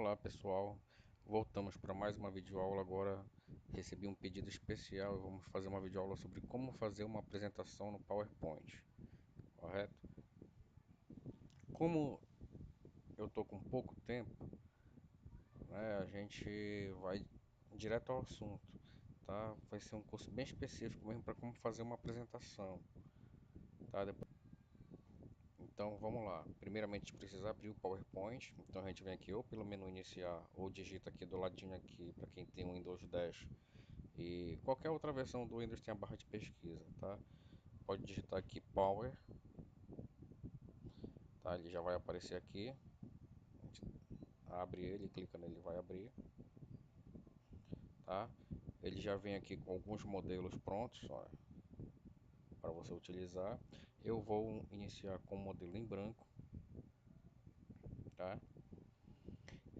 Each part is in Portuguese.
Olá pessoal, voltamos para mais uma videoaula. Agora recebi um pedido especial e vamos fazer uma videoaula sobre como fazer uma apresentação no PowerPoint, correto? Como eu tô com pouco tempo, né, a gente vai direto ao assunto, tá? Vai ser um curso bem específico mesmo para como fazer uma apresentação, tá? Então vamos lá. Primeiramente a gente precisa abrir o PowerPoint. Então a gente vem aqui ou pelo menu iniciar ou digita aqui do ladinho aqui para quem tem o Windows 10 e qualquer outra versão do Windows tem a barra de pesquisa, tá? Pode digitar aqui Power, tá? Ele já vai aparecer aqui. A gente abre ele, clica nele, vai abrir, tá? Ele já vem aqui com alguns modelos prontos, para você utilizar. Eu vou iniciar com o modelo em branco, tá?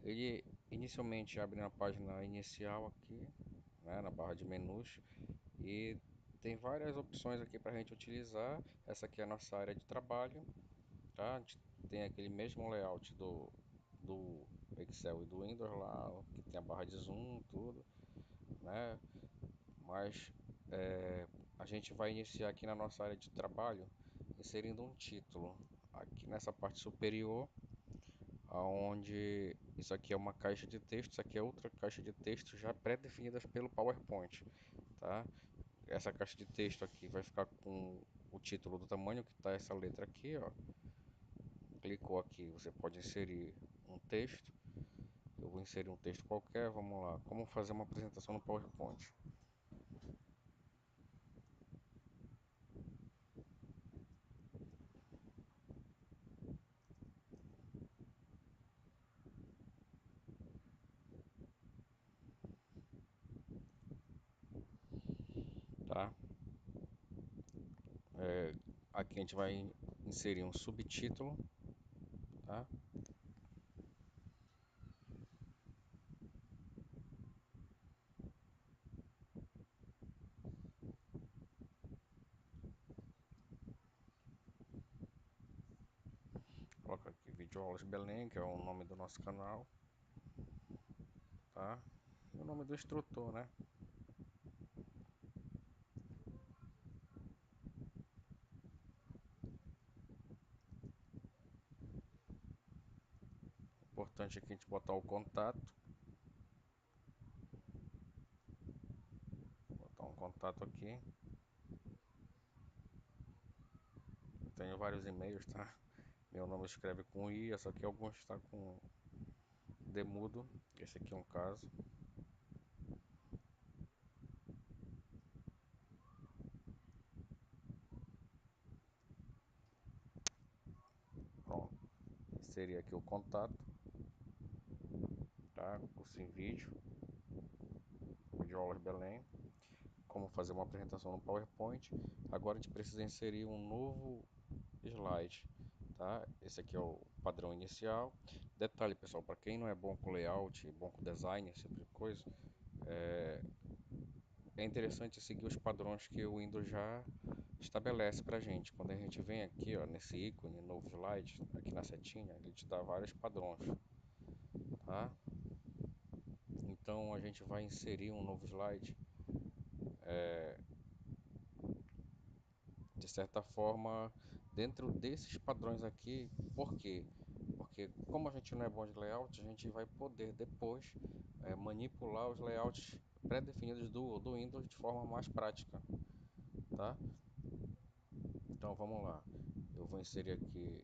Ele inicialmente abre na página inicial aqui, né, na barra de menus, e tem várias opções aqui para a gente utilizar. Essa aqui é a nossa área de trabalho, tá? A gente tem aquele mesmo layout do Excel e do Windows lá, que tem a barra de zoom, tudo, né? Mas a gente vai iniciar aqui na nossa área de trabalho inserindo um título aqui nessa parte superior, aonde isso aqui é uma caixa de texto, isso aqui é outra caixa de texto já pré-definidas pelo PowerPoint, tá? Essa caixa de texto aqui vai ficar com o título do tamanho que está essa letra aqui, ó. Clicou aqui, você pode inserir um texto. Eu vou inserir um texto qualquer, vamos lá. Como fazer uma apresentação no PowerPoint, tá? Aqui a gente vai inserir um subtítulo, tá? Coloca aqui Videoaulas Belém, que é o nome do nosso canal, tá? E o nome do instrutor, né? Importante aqui a gente botar o contato. Botar um contato aqui. Eu tenho vários e-mails, tá? Meu nome escreve com I, só que alguns está com Demudo. Esse aqui é um caso. Pronto. Seria aqui o contato, tá? Curso em vídeo, Videoaulas Belém. Como fazer uma apresentação no PowerPoint. Agora a gente precisa inserir um novo slide, tá? Esse aqui é o padrão inicial. Detalhe, pessoal, para quem não é bom com layout, bom com design, esse tipo de coisa, é interessante seguir os padrões que o Windows já estabelece para a gente. Quando a gente vem aqui, ó, nesse ícone, novo slide, aqui na setinha, ele te dá vários padrões, tá? Então a gente vai inserir um novo slide, de certa forma, dentro desses padrões aqui. Por quê? Porque como a gente não é bom de layout, a gente vai poder depois manipular os layouts pré-definidos do Windows de forma mais prática, tá? Então vamos lá. Eu vou inserir aqui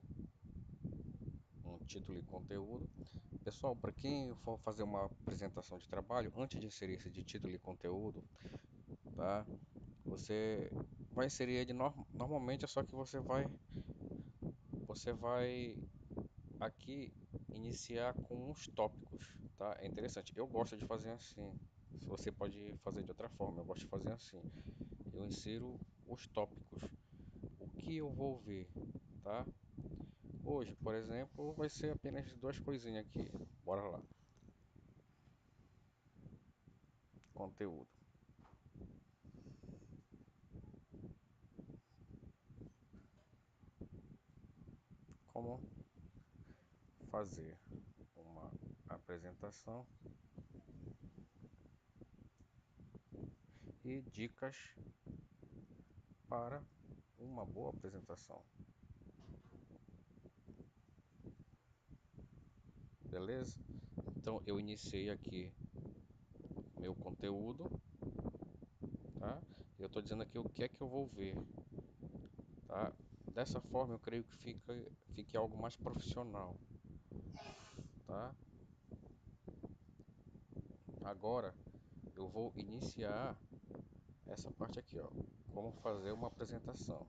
um título e conteúdo. Pessoal, para quem for fazer uma apresentação de trabalho, antes de inserir esse de título e conteúdo, tá? Você vai inserir ele normalmente, é só que você vai aqui iniciar com uns tópicos, tá? É interessante. Eu gosto de fazer assim. Se você pode fazer de outra forma, eu gosto de fazer assim. Eu insiro os tópicos. O que eu vou ver, tá? Hoje, por exemplo, vai ser apenas duas coisinhas aqui. Bora lá. Conteúdo. Como fazer uma apresentação e dicas para uma boa apresentação. Beleza? Então eu iniciei aqui meu conteúdo, tá? Eu estou dizendo aqui o que é que eu vou ver, tá? Dessa forma eu creio que fique algo mais profissional, tá? Agora eu vou iniciar essa parte aqui, ó, como fazer uma apresentação.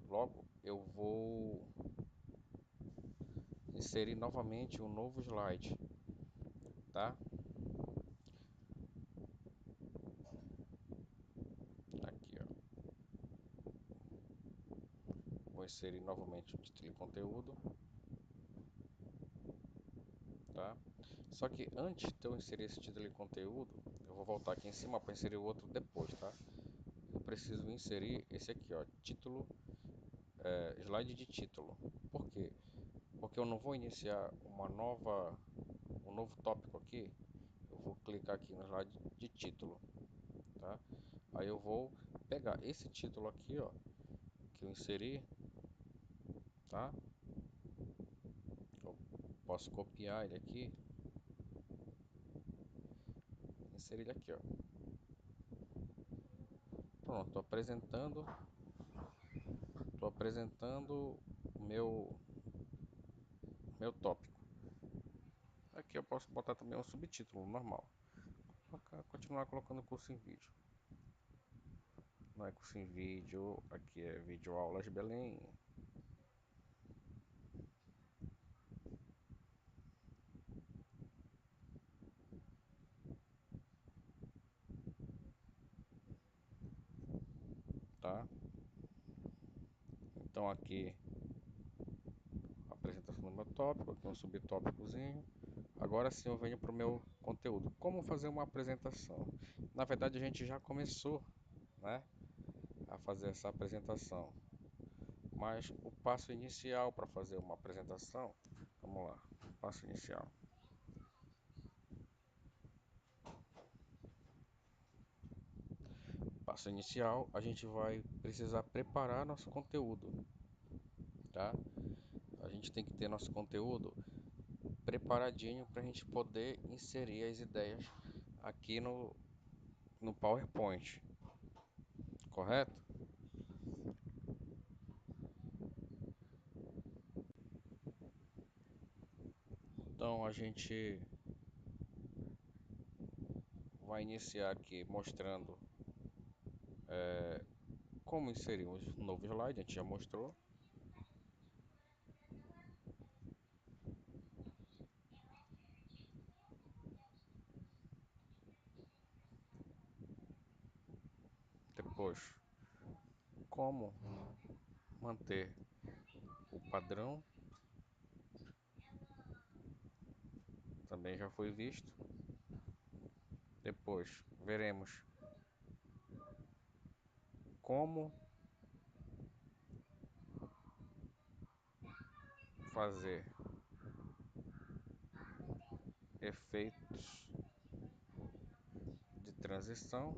Logo eu vou inserir novamente um novo slide, tá? Aqui, ó. Vou inserir novamente o título e conteúdo, tá? Só que antes de eu inserir esse título e conteúdo, eu vou voltar aqui em cima para inserir o outro depois, tá? Eu preciso inserir esse aqui, ó, título, slide de título. Por quê? Porque eu não vou iniciar um novo tópico aqui. Eu vou clicar aqui no slide de título, tá? Aí eu vou pegar esse título aqui, ó, que eu inseri, tá? Eu posso copiar ele aqui, inserir ele aqui, ó. Pronto, tô apresentando o meu tópico. Aqui eu posso botar também um subtítulo normal. Continuar colocando curso em vídeo. Não é curso em vídeo, aqui é vídeo aulas Belém, tá? Então aqui a apresentação do meu tópico, aqui um subtópicozinho. Agora sim eu venho para o meu conteúdo. Como fazer uma apresentação? Na verdade a gente já começou, né, a fazer essa apresentação. Mas o passo inicial para fazer uma apresentação, vamos lá, passo inicial. Passo inicial, a gente vai precisar preparar nosso conteúdo, tá? A gente tem que ter nosso conteúdo preparadinho para a gente poder inserir as ideias aqui no PowerPoint, correto? Então a gente vai iniciar aqui mostrando como inserir um novo slide, a gente já mostrou. Depois, como manter o padrão, também já foi visto. Depois, veremos como fazer efeitos de transição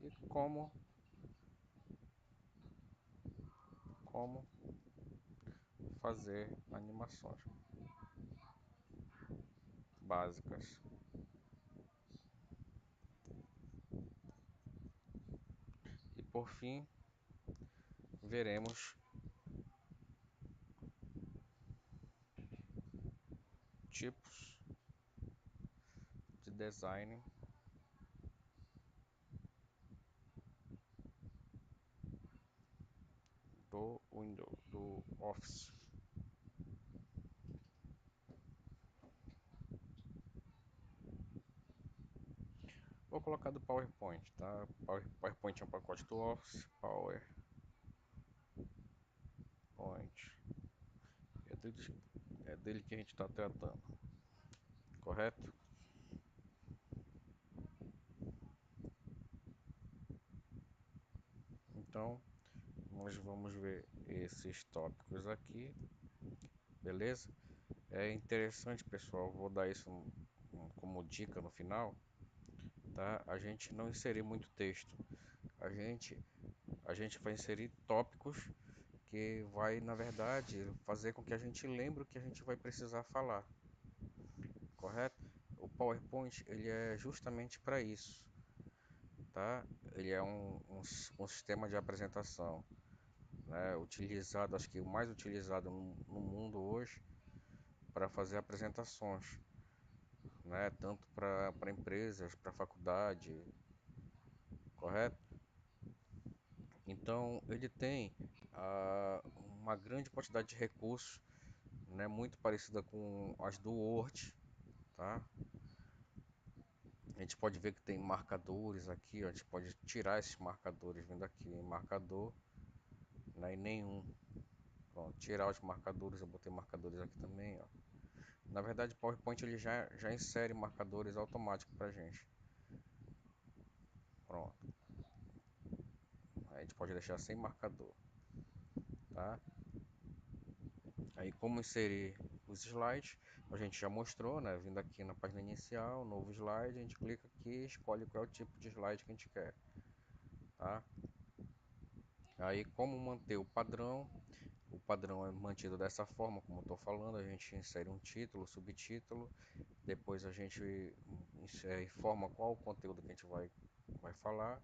e como fazer animações básicas. E por fim, veremos tipos de design do Windows, do Office. Vou colocar do PowerPoint, tá? PowerPoint é um pacote do Office, PowerPoint. É dele que a gente está tratando, correto? Então, nós vamos ver esses tópicos aqui, beleza? É interessante, pessoal, vou dar isso como dica no final, tá? A gente não inserir muito texto. A gente, a gente vai inserir tópicos que vai, na verdade, fazer com que a gente lembre o que a gente vai precisar falar, correto? O PowerPoint, ele é justamente para isso, tá? Ele é um sistema de apresentação, né? Utilizado, acho que o mais utilizado no mundo hoje para fazer apresentações, né? Tanto para empresas, para faculdade, correto? Então, ele tem uma grande quantidade de recursos, né? Muito parecida com as do Word, tá? A gente pode ver que tem marcadores aqui, ó. A gente pode tirar esses marcadores vindo aqui em marcador, né? E nenhum. Pronto, tirar os marcadores, eu botei marcadores aqui também, ó. Na verdade, o PowerPoint ele já insere marcadores automáticos pra gente. Pronto. Aí a gente pode deixar sem marcador, tá? Aí como inserir os slides, a gente já mostrou, né? Vindo aqui na página inicial, novo slide, a gente clica aqui, escolhe qual é o tipo de slide que a gente quer, tá? Aí como manter o padrão é mantido dessa forma, como eu estou falando, a gente insere um título, subtítulo, depois a gente informa qual o conteúdo que a gente vai falar.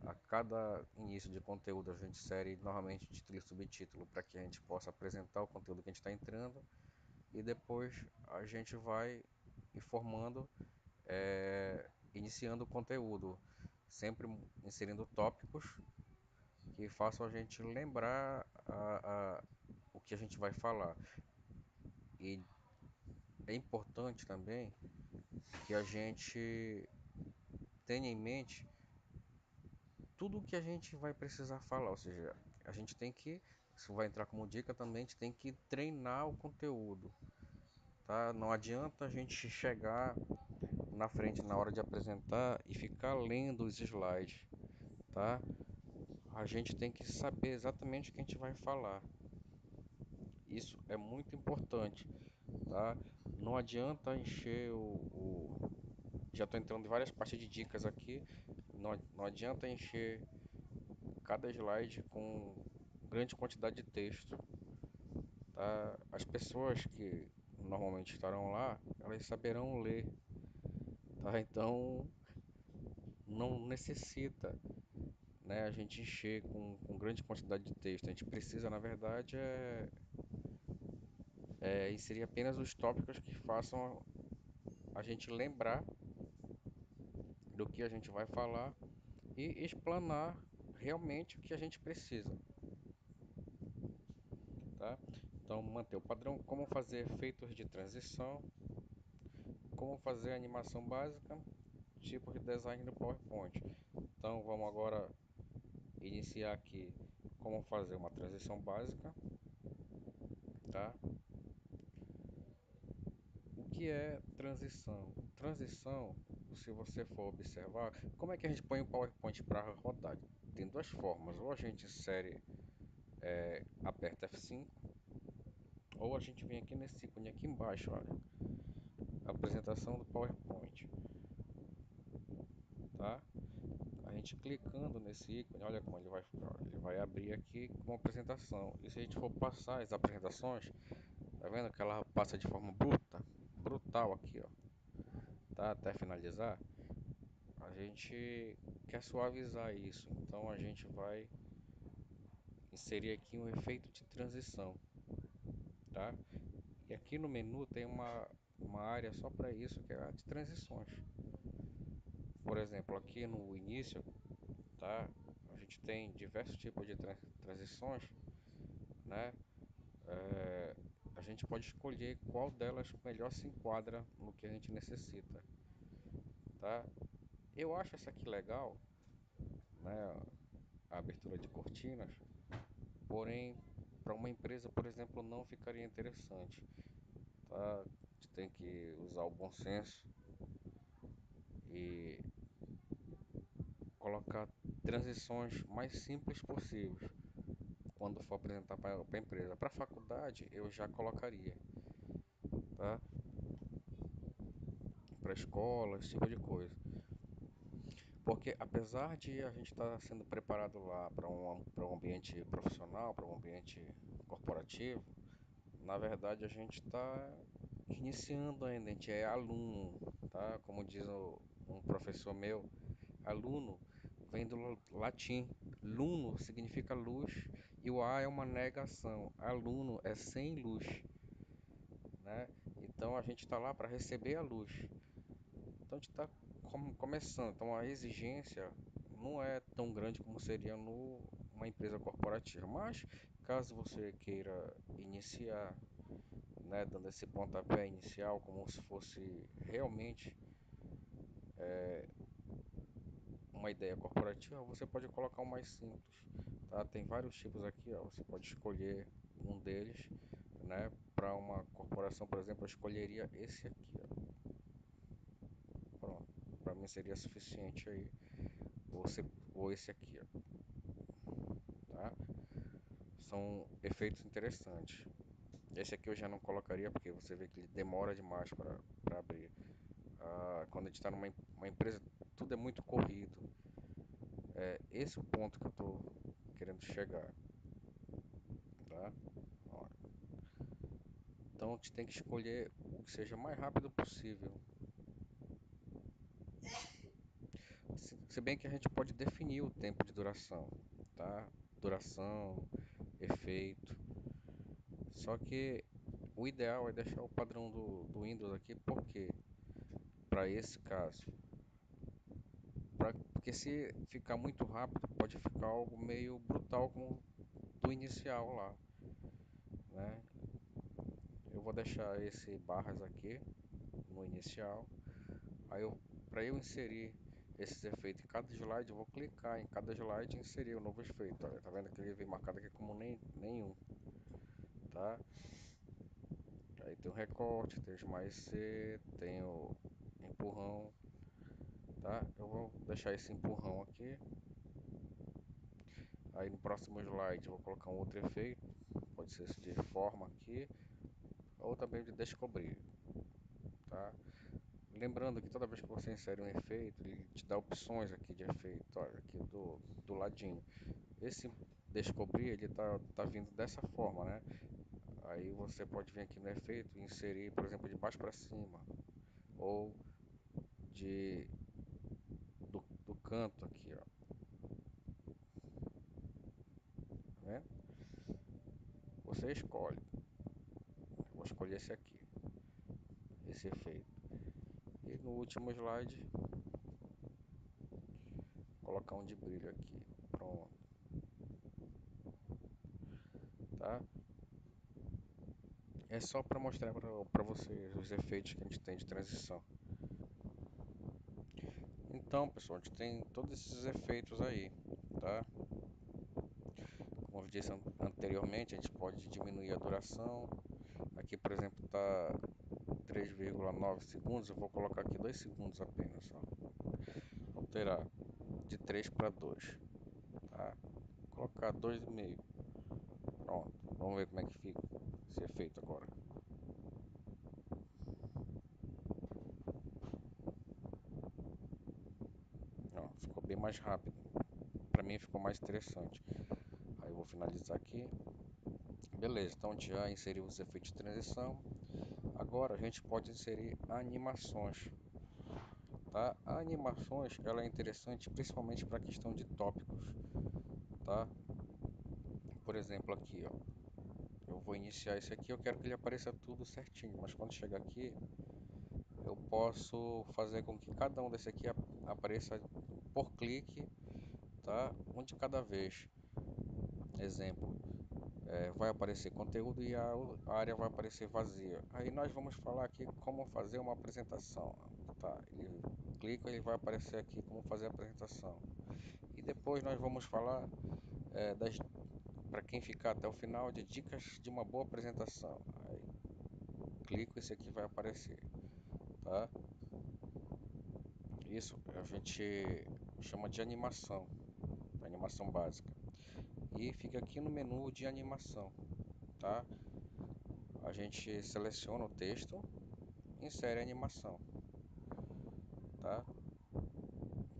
A cada início de conteúdo a gente insere novamente título e subtítulo para que a gente possa apresentar o conteúdo que a gente está entrando e depois a gente vai informando, iniciando o conteúdo, sempre inserindo tópicos que façam a gente lembrar o que a gente vai falar. E é importante também que a gente tenha em mente tudo o que a gente vai precisar falar, ou seja, a gente tem que, isso vai entrar como dica também, a gente tem que treinar o conteúdo, tá? Não adianta a gente chegar na frente na hora de apresentar e ficar lendo os slides, tá? A gente tem que saber exatamente o que a gente vai falar. Isso é muito importante, tá? Não adianta encher já estou entrando em várias partes de dicas aqui. Não adianta encher cada slide com grande quantidade de texto, tá? As pessoas que normalmente estarão lá, elas saberão ler, tá? Então não necessita, né, a gente encher com grande quantidade de texto. A gente precisa, na verdade, inserir apenas os tópicos que façam a gente lembrar do que a gente vai falar e explanar realmente o que a gente precisa, tá? Então, manter o padrão, como fazer efeitos de transição, como fazer animação básica, tipos de design no PowerPoint. Então, vamos agora iniciar aqui como fazer uma transição básica, tá? O que é transição? Transição, se você for observar, como é que a gente põe o PowerPoint para rodar? Tem duas formas, ou a gente insere, aperta F5, ou a gente vem aqui nesse ícone aqui embaixo, olha, apresentação do PowerPoint, tá? A gente clicando nesse ícone, olha como ele vai abrir aqui com a apresentação. E se a gente for passar as apresentações, tá vendo que ela passa de forma brutal aqui, ó, tá? Até finalizar, a gente quer suavizar isso, então a gente vai inserir aqui um efeito de transição, tá? E aqui no menu tem uma área só para isso, que é a de transições. Por exemplo, aqui no início, tá? A gente tem diversos tipos de transições, né? A gente pode escolher qual delas melhor se enquadra no que a gente necessita, tá? Eu acho essa aqui legal, né? A abertura de cortinas, porém, para uma empresa, por exemplo, não ficaria interessante, tá? A gente tem que usar o bom senso e colocar transições mais simples possíveis quando for apresentar para a empresa. Para a faculdade, eu já colocaria, tá? Para escola, esse tipo de coisa. Porque apesar de a gente estar sendo preparado lá para um ambiente profissional, para um ambiente corporativo, na verdade a gente está iniciando ainda, a gente é aluno, tá? Como diz um professor meu, aluno vem do latim. Luno significa luz e o A é uma negação. Aluno é sem luz, né? Então a gente está lá para receber a luz. Então a gente está começando. Então a exigência não é tão grande como seria numa empresa corporativa. Mas caso você queira iniciar, né, dando esse pontapé inicial como se fosse realmente uma ideia corporativa, você pode colocar o mais simples, tá? Tem vários tipos aqui, ó. Você pode escolher um deles, né? Para uma corporação, por exemplo, eu escolheria esse aqui, ó. Pronto, para mim seria suficiente aí, ou esse aqui, ó, tá? São efeitos interessantes. Esse aqui eu já não colocaria porque você vê que ele demora demais para abrir. Quando a gente está numa uma empresa, tudo é muito corrido. É esse o ponto que eu estou querendo chegar, tá? Ó, então a gente tem que escolher o que seja mais rápido possível. Se bem que a gente pode definir o tempo de duração, tá? Duração, efeito. Só que o ideal é deixar o padrão do Windows aqui, porque para esse caso, porque se ficar muito rápido, pode ficar algo meio brutal como do inicial lá, né? Eu vou deixar esse barras aqui no inicial. Aí para eu inserir esses efeitos em cada slide, eu vou clicar em cada slide e inserir o novo efeito. Olha, tá vendo que ele vem marcado aqui como nenhum, tá? Aí tem o recorte, tem o esmaecer, tem o empurrão, tá? Eu vou deixar esse empurrão aqui. Aí no próximo slide eu vou colocar um outro efeito, pode ser esse de forma aqui, ou também de descobrir, tá? Lembrando que toda vez que você insere um efeito, ele te dá opções aqui de efeito, olha, aqui do ladinho. Esse descobrir, ele tá vindo dessa forma, né? Aí você pode vir aqui no efeito e inserir, por exemplo, de baixo para cima, ou de do canto aqui, ó, tá vendo? Você escolhe. Eu vou escolher esse aqui, esse efeito. E no último slide, colocar um de brilho aqui. Pronto, tá? É só para mostrar para vocês os efeitos que a gente tem de transição. Então, pessoal, a gente tem todos esses efeitos aí, tá? Como eu disse anteriormente, a gente pode diminuir a duração. Aqui, por exemplo, tá 3,9 segundos, eu vou colocar aqui 2 segundos apenas, ó. Alterar de 3 para 2, tá? Vou colocar 2,5. Pronto, vamos ver como é que fica esse efeito agora. Ó, ficou bem mais rápido. Para mim ficou mais interessante. Aí eu vou finalizar aqui. Beleza, então a gente já inseriu os efeitos de transição. Agora a gente pode inserir animações, tá? A animações ela é interessante principalmente para a questão de tópicos, tá? Por exemplo aqui, ó, eu vou iniciar esse aqui, eu quero que ele apareça tudo certinho, mas quando chegar aqui, eu posso fazer com que cada um desse aqui apareça por clique, tá? Um de cada vez. Exemplo, vai aparecer conteúdo e a área vai aparecer vazia. Aí nós vamos falar aqui como fazer uma apresentação. Tá, ele clica, ele vai aparecer aqui como fazer a apresentação. E depois nós vamos falar para quem ficar até o final de dicas de uma boa apresentação. Aí clico, esse aqui vai aparecer, tá? Isso a gente chama de animação básica. E fica aqui no menu de animação, tá? a gente seleciona o texto, insere a animação, tá?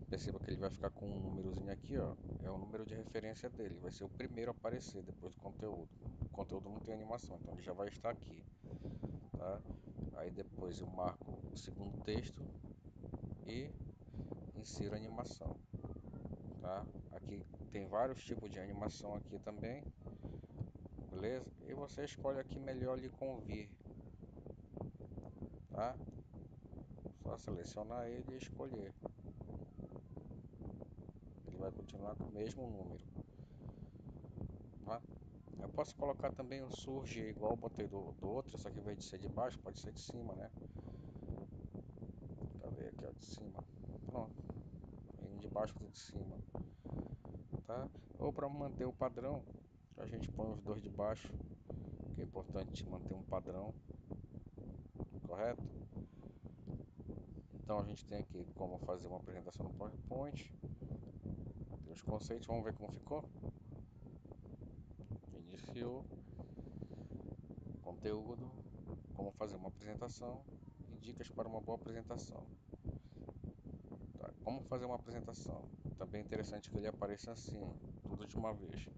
Perceba que ele vai ficar com um númerozinho aqui, ó, é o número de referência dele, vai ser o primeiro a aparecer depois do conteúdo. O conteúdo não tem animação, então ele já vai estar aqui, tá? Aí depois eu marco o segundo texto e insiro a animação, tá? Aqui tem vários tipos de animação aqui também, beleza? E você escolhe aqui melhor lhe convir, tá? Só selecionar ele e escolher. Ele vai continuar com o mesmo número, tá? Eu posso colocar também o surge igual eu botei do outro, só que em vez de ser de baixo, pode ser de cima, né? Cadê aqui, ó, de cima? Pronto, indo de baixo para de cima, tá? Ou para manter o padrão, a gente põe os dois de baixo, que é importante manter um padrão, correto? Então a gente tem aqui como fazer uma apresentação no PowerPoint, tem os conceitos, vamos ver como ficou. Iniciou, conteúdo, como fazer uma apresentação e dicas para uma boa apresentação. Tá? Como fazer uma apresentação? Também é interessante que ele apareça assim, tudo de uma vez.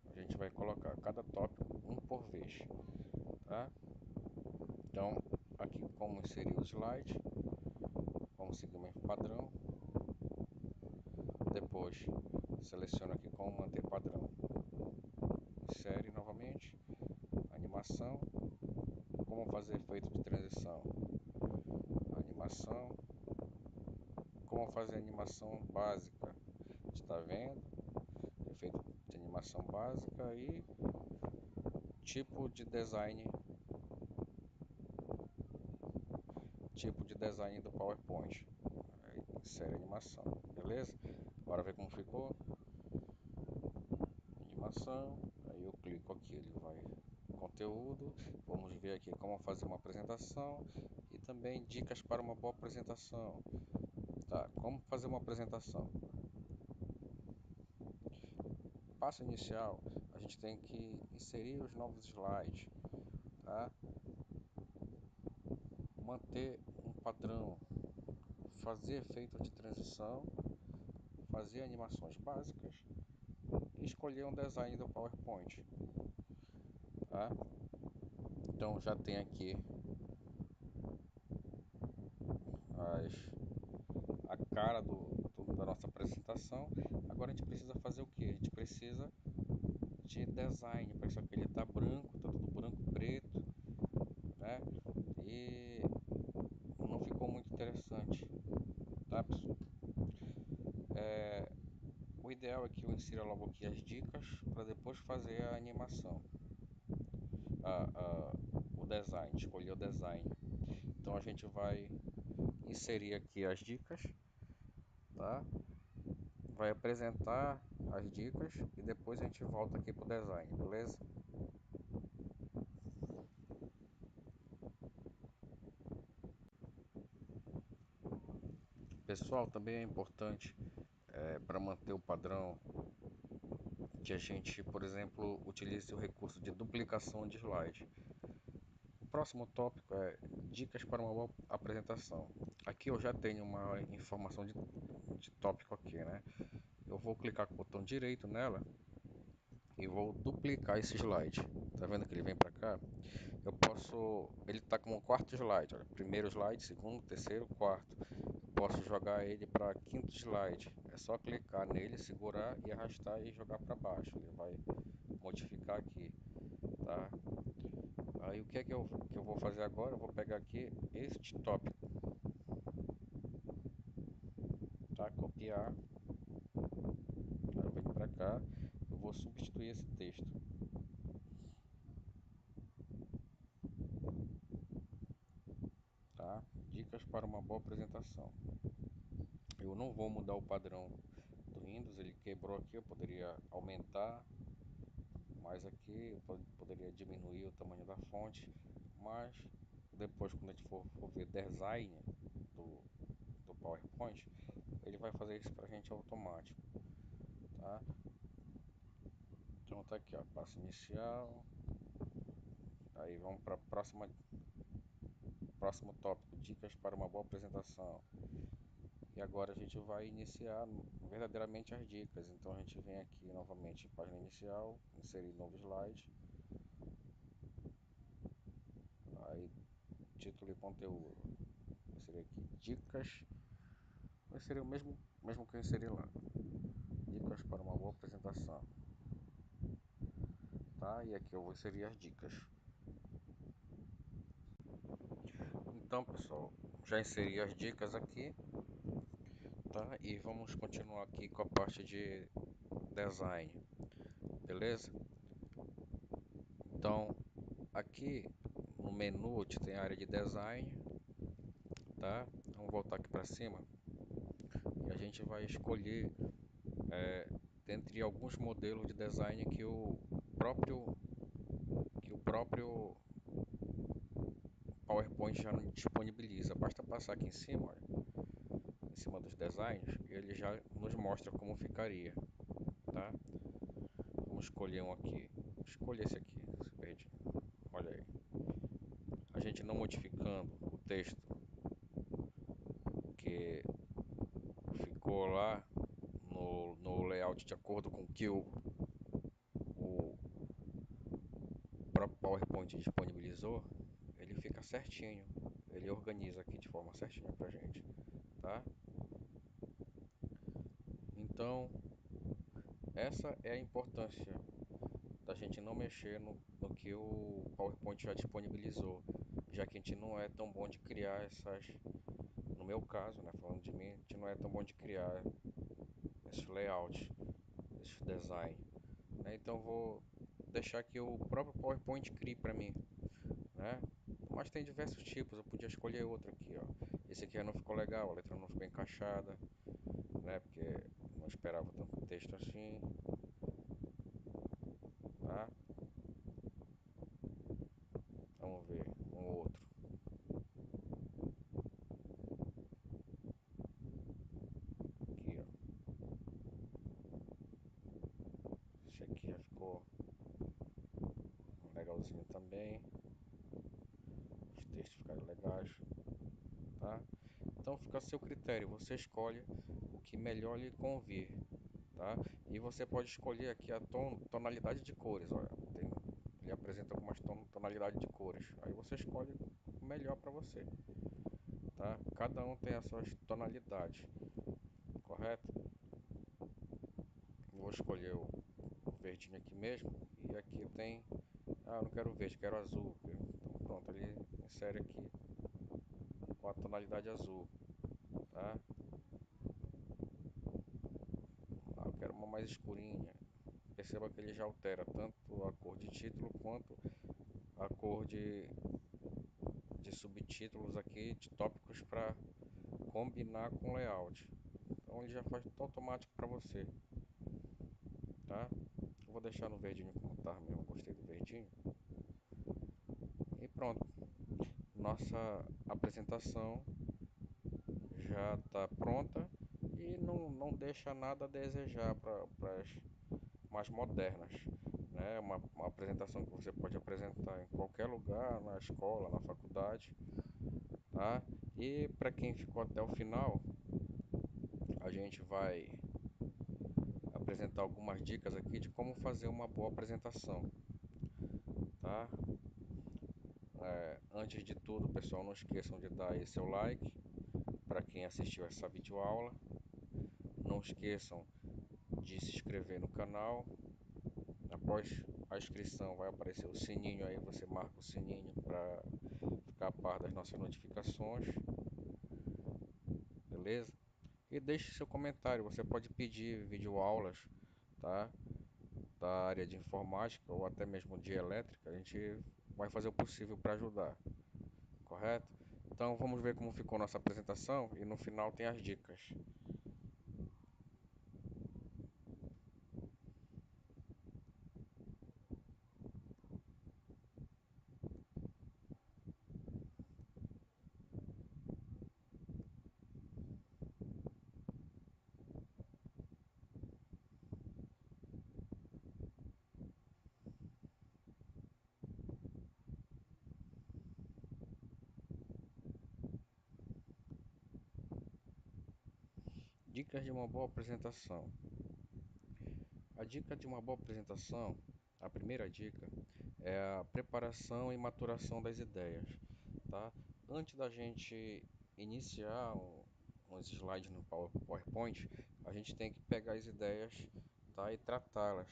A gente vai colocar cada tópico um por vez, tá? Então, aqui como inserir o slide, como seguir o mesmo padrão. Depois, seleciono aqui como manter padrão. Insere novamente, animação, como fazer efeito de transição, animação, como fazer animação básica, está vendo? Efeito de animação básica e tipo de design do PowerPoint. Aí, insere animação, beleza? Bora ver como ficou. Animação, aí eu clico aqui, ele vai conteúdo, vamos ver aqui como fazer uma apresentação e também dicas para uma boa apresentação. Tá, como fazer uma apresentação? Passo inicial, a gente tem que inserir os novos slides, tá? Manter um padrão, fazer efeito de transição, fazer animações básicas e escolher um design do PowerPoint, tá? Então já tem aqui as, a cara da nossa apresentação. Agora a gente precisa fazer o que? A gente precisa de design, para isso aqui ele tá branco, tá tudo branco, preto, né? E não ficou muito interessante, tá, pessoal? O ideal é que eu insira logo aqui as dicas para depois fazer a animação, o design, escolher o design. Então a gente vai inserir aqui as dicas, tá? Vai apresentar as dicas e depois a gente volta aqui pro design, beleza? Pessoal, também é importante para manter o padrão que a gente, por exemplo, utilize o recurso de duplicação de slide. O próximo tópico é dicas para uma boa apresentação. Aqui eu já tenho uma informação de tópico aqui, né? Eu vou clicar com o botão direito nela e vou duplicar esse slide. Tá vendo que ele vem para cá? Eu posso, ele está como um quarto slide, olha, primeiro slide, segundo, terceiro, quarto. Eu posso jogar ele para quinto slide. É só clicar nele, segurar e arrastar e jogar para baixo. Ele vai modificar aqui, tá? Aí o que é que eu vou fazer agora? Eu vou pegar aqui este tópico, tá? Copiar, eu venho para cá, eu vou substituir esse texto, tá? Dicas para uma boa apresentação. Eu não vou mudar o padrão do Windows, ele quebrou aqui, eu poderia aumentar mais aqui, eu poderia diminuir o tamanho da fonte, mas depois quando a gente for ver design do, do PowerPoint, ele vai fazer isso para a gente automático, tá? Então tá aqui, ó, passo inicial, Aí vamos para próximo tópico, dicas para uma boa apresentação. E agora a gente vai iniciar verdadeiramente as dicas. Então a gente vem aqui novamente em página inicial, inserir novo slide, aí título e conteúdo. Inserir aqui dicas, vai inserir o mesmo que eu inseri lá. Dicas para uma boa apresentação. Tá? E aqui eu vou inserir as dicas. Então, pessoal, já inseri as dicas aqui, tá? E vamos continuar aqui com a parte de design, beleza? Então, aqui no menu tem a área de design, tá? Vamos voltar aqui para cima e a gente vai escolher dentre alguns modelos de design próprio que o próprio PowerPoint já disponibiliza. Basta passar aqui em cima, olha, em cima dos designs, e ele já nos mostra como ficaria, tá? Vamos escolher um aqui. Escolha esse aqui, esse verde. Olha aí. A gente não modificando o texto que ficou lá no layout de acordo com o que o próprio PowerPoint disponibilizou, ele fica certinho. Ele organiza aqui de forma certinha pra gente, tá? Então, essa é a importância da gente não mexer no que o PowerPoint já disponibilizou, já que a gente não é tão bom de criar essas, no meu caso, né, falando de mim, a gente não é tão bom de criar esses layouts, esses design, né? Então vou deixar que o próprio PowerPoint crie para mim, né? Mas tem diversos tipos, eu podia escolher outro aqui, ó. Esse aqui não ficou legal, a letra não ficou encaixada, né? Porque não esperava tanto texto assim, tá? Vamos ver um outro aqui, ó. Esse aqui já ficou legalzinho também. Os textos ficaram legais, tá? Então fica a seu critério, você escolhe o que melhor lhe convir, tá? E você pode escolher aqui a tonalidade de cores, olha, ele apresenta algumas tonalidades de cores, aí você escolhe o melhor para você, tá? Cada um tem as suas tonalidades, correto? Vou escolher o verdinho aqui mesmo, e aqui tem, eu não quero verde, quero azul, então pronto, ele insere aqui com a tonalidade azul, tá? Eu quero uma mais escurinha. Perceba que ele já altera tanto a cor de título quanto a cor de subtítulos aqui, de tópicos para combinar com o layout. Então ele já faz tudo automático para você, tá? Eu vou deixar no verdinho como tá mesmo, gostei do verdinho. E pronto, nossa apresentação já está pronta e não deixa nada a desejar para as mais modernas, né? Uma apresentação que você pode apresentar em qualquer lugar, na escola, na faculdade, tá? E para quem ficou até o final, a gente vai apresentar algumas dicas aqui de como fazer uma boa apresentação, tá? Antes de tudo, pessoal, não esqueçam de dar aí seu like para quem assistiu essa videoaula. Não esqueçam de se inscrever no canal. Após a inscrição vai aparecer o sininho aí, você marca o sininho para ficar a par das nossas notificações, beleza? E deixe seu comentário, você pode pedir videoaulas, tá? Da área de informática ou até mesmo de elétrica, a gente vai fazer o possível para ajudar, correto? Então vamos ver como ficou nossa apresentação e no final tem as dicas. Dicas de uma boa apresentação. A dica de uma boa apresentação, a primeira dica, é a preparação e maturação das ideias, tá? Antes da gente iniciar uns slides no PowerPoint, a gente tem que pegar as ideias, tá? E tratá-las,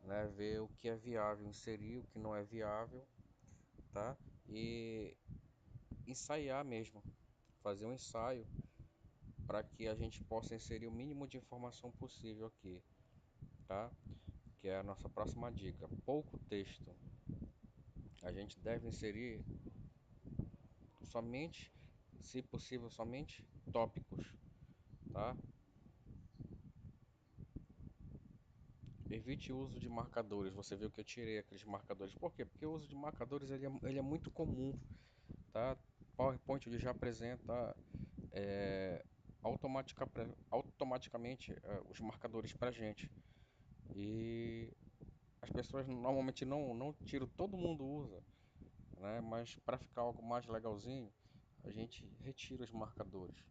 né? Ver o que é viável inserir, o que não é viável, tá? E ensaiar mesmo, fazer um ensaio para que a gente possa inserir o mínimo de informação possível aqui, tá? Que é a nossa próxima dica. Pouco texto. A gente deve inserir somente, se possível, somente tópicos, tá? Evite o uso de marcadores. Você viu que eu tirei aqueles marcadores. Por quê? Porque o uso de marcadores ele é muito comum, tá? PowerPoint ele já apresenta automaticamente os marcadores para gente. E as pessoas normalmente não tiram, todo mundo usa, né? Mas para ficar algo mais legalzinho, a gente retira os marcadores.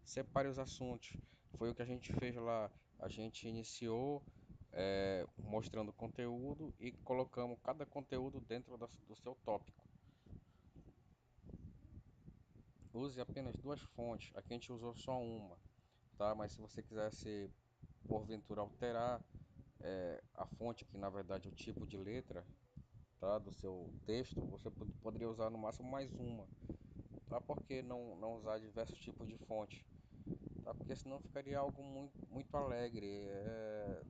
Separe os assuntos. Foi o que a gente fez lá. A gente iniciou mostrando conteúdo e colocamos cada conteúdo dentro do seu tópico. Use apenas duas fontes. Aqui a gente usou só uma, tá? Mas se você quisesse porventura alterar a fonte, que na verdade é o tipo de letra, tá, do seu texto, você poderia usar no máximo mais uma, tá? Por que não usar diversos tipos de fonte? Tá? Porque senão ficaria algo muito alegre.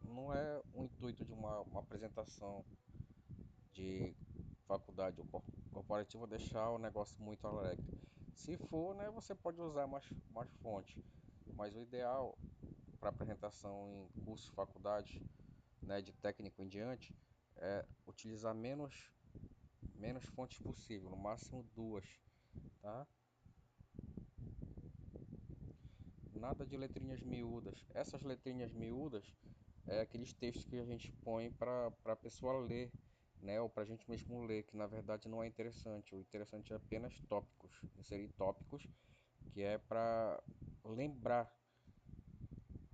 Não é o intuito de uma apresentação de faculdade ou corporativa deixar o negócio muito alegre. Se for, né, você pode usar mais fonte, mas o ideal para apresentação em cursos, faculdade, né, de técnico em diante, é utilizar menos fontes possível, no máximo duas, tá? Nada de letrinhas miúdas. Essas letrinhas miúdas é aqueles textos que a gente põe para a pessoa ler, né? Ou para a gente mesmo ler, que na verdade não é interessante. O interessante é apenas tópicos, inserir tópicos, que é para lembrar,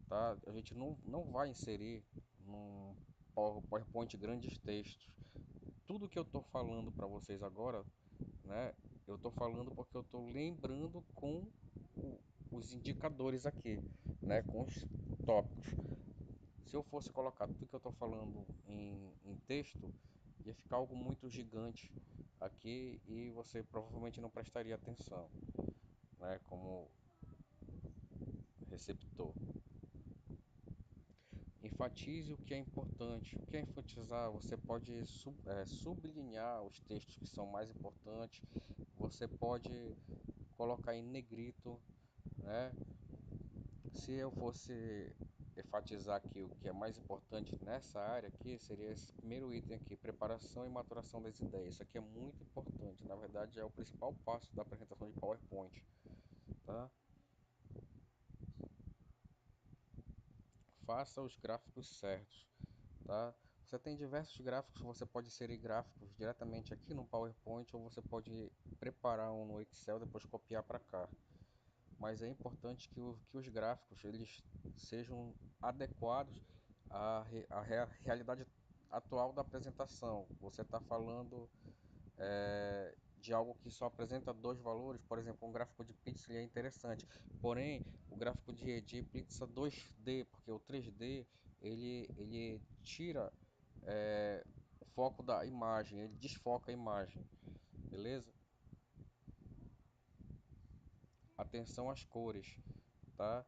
tá? A gente não vai inserir num PowerPoint grandes textos. Tudo que eu estou falando para vocês agora, né? Eu estou falando porque eu estou lembrando com os indicadores aqui, né? Com os tópicos. Se eu fosse colocar tudo que eu estou falando em texto, ia ficar algo muito gigante aqui e você provavelmente não prestaria atenção, né? Como receptor. Enfatize o que é importante. O que é enfatizar? Você pode sublinhar os textos que são mais importantes. Você pode colocar em negrito, né? Se eu fosse enfatizar aqui o que é mais importante nessa área aqui, seria esse primeiro item aqui, preparação e maturação das ideias. Isso aqui é muito importante, na verdade é o principal passo da apresentação de PowerPoint, tá? Faça os gráficos certos, tá? Você tem diversos gráficos, você pode inserir gráficos diretamente aqui no PowerPoint ou você pode preparar um no Excel e depois copiar para cá. Mas é importante que os gráficos eles sejam adequados à realidade atual da apresentação. Você está falando de algo que só apresenta dois valores, por exemplo, um gráfico de pizza é interessante. Porém, o gráfico de pizza 2D, porque o 3D ele tira o foco da imagem, ele desfoca a imagem, beleza? Atenção às cores, tá?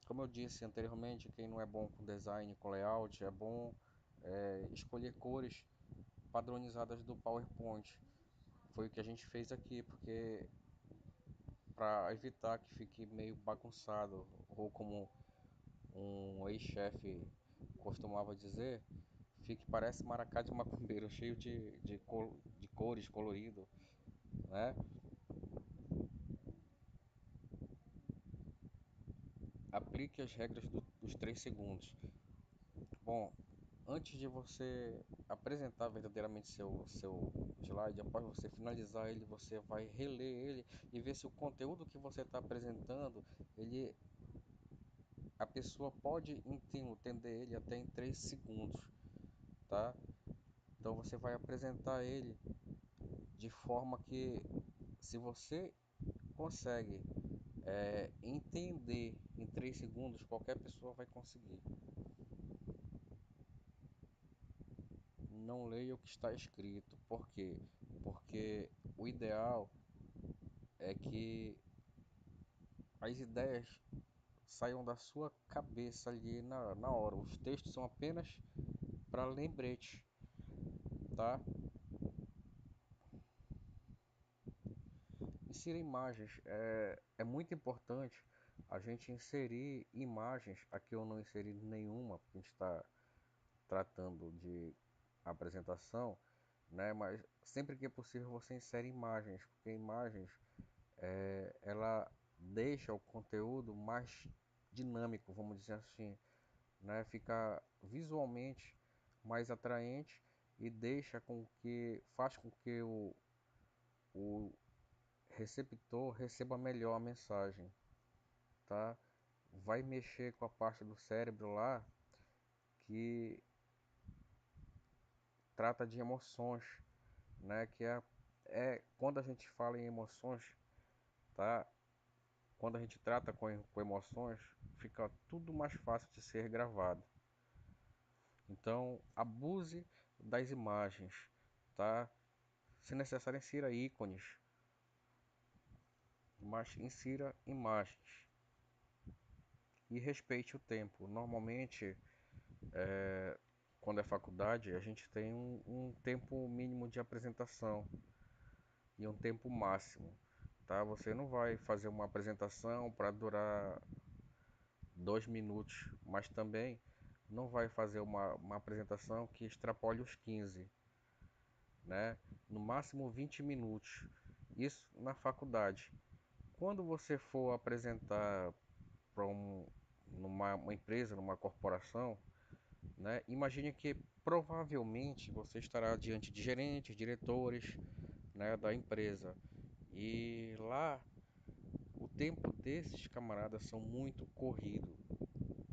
Como eu disse anteriormente, quem não é bom com design, com layout, é bom escolher cores padronizadas do PowerPoint. Foi o que a gente fez aqui, porque para evitar que fique meio bagunçado, ou como um ex-chefe costumava dizer, fique parece maracá de macumbeiro, cheio de cores, colorido, né? Aplique as regras dos 3 segundos. Bom, antes de você apresentar verdadeiramente seu slide, após você finalizar ele, você vai reler ele e ver se o conteúdo que você está apresentando ele a pessoa pode entender ele até em 3 segundos, tá? Então você vai apresentar ele de forma que, se você consegue entender em 3 segundos, qualquer pessoa vai conseguir. Não leia o que está escrito. Por quê? Porque o ideal é que as ideias saiam da sua cabeça ali na hora. Os textos são apenas para lembrete, tá? Insira imagens. É muito importante a gente inserir imagens. Aqui eu não inseri nenhuma, porque a gente está tratando de apresentação, né? Mas sempre que é possível você insere imagens, porque imagens ela deixa o conteúdo mais dinâmico, vamos dizer assim, né? Fica visualmente mais atraente e faz com que o receptor receba melhor a mensagem, tá? Vai mexer com a parte do cérebro lá que trata de emoções, né? É quando a gente fala em emoções, tá? Quando a gente trata com emoções, fica tudo mais fácil de ser gravado. Então, abuse das imagens, tá? Se necessário, insira ícones, mas insira imagens e respeite o tempo. Normalmente, quando é faculdade, a gente tem um tempo mínimo de apresentação e um tempo máximo, tá? Você não vai fazer uma apresentação para durar 2 minutos, mas também não vai fazer uma apresentação que extrapole os 15, né? No máximo 20 minutos. Isso na faculdade. Quando você for apresentar para numa empresa, numa corporação, né? Imagine que provavelmente você estará diante de gerentes, diretores, né, da empresa. E lá o tempo desses camaradas são muito corrido.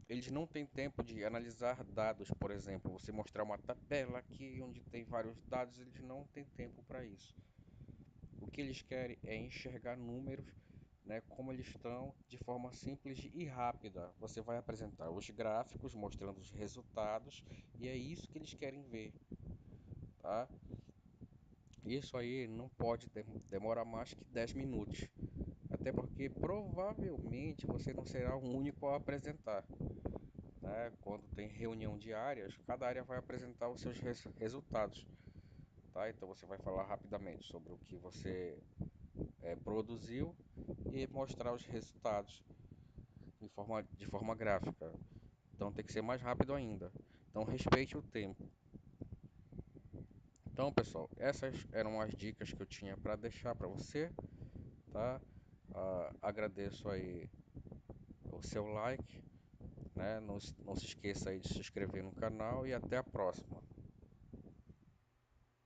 Eles não têm tempo de analisar dados, por exemplo, você mostrar uma tabela aqui onde tem vários dados, eles não têm tempo para isso. O que eles querem é enxergar números, né, como eles estão, de forma simples e rápida. Você vai apresentar os gráficos mostrando os resultados e é isso que eles querem ver, tá? Isso aí não pode demorar mais que 10 minutos, até porque provavelmente você não será o único a apresentar, né? Quando tem reunião de áreas, cada área vai apresentar os seus resultados, tá? Então você vai falar rapidamente sobre o que você produziu e mostrar os resultados de forma gráfica. Então tem que ser mais rápido ainda. Então respeite o tempo. Então, pessoal, essas eram as dicas que eu tinha para deixar para você, tá? Agradeço aí o seu like, né? Não se esqueça aí de se inscrever no canal e até a próxima.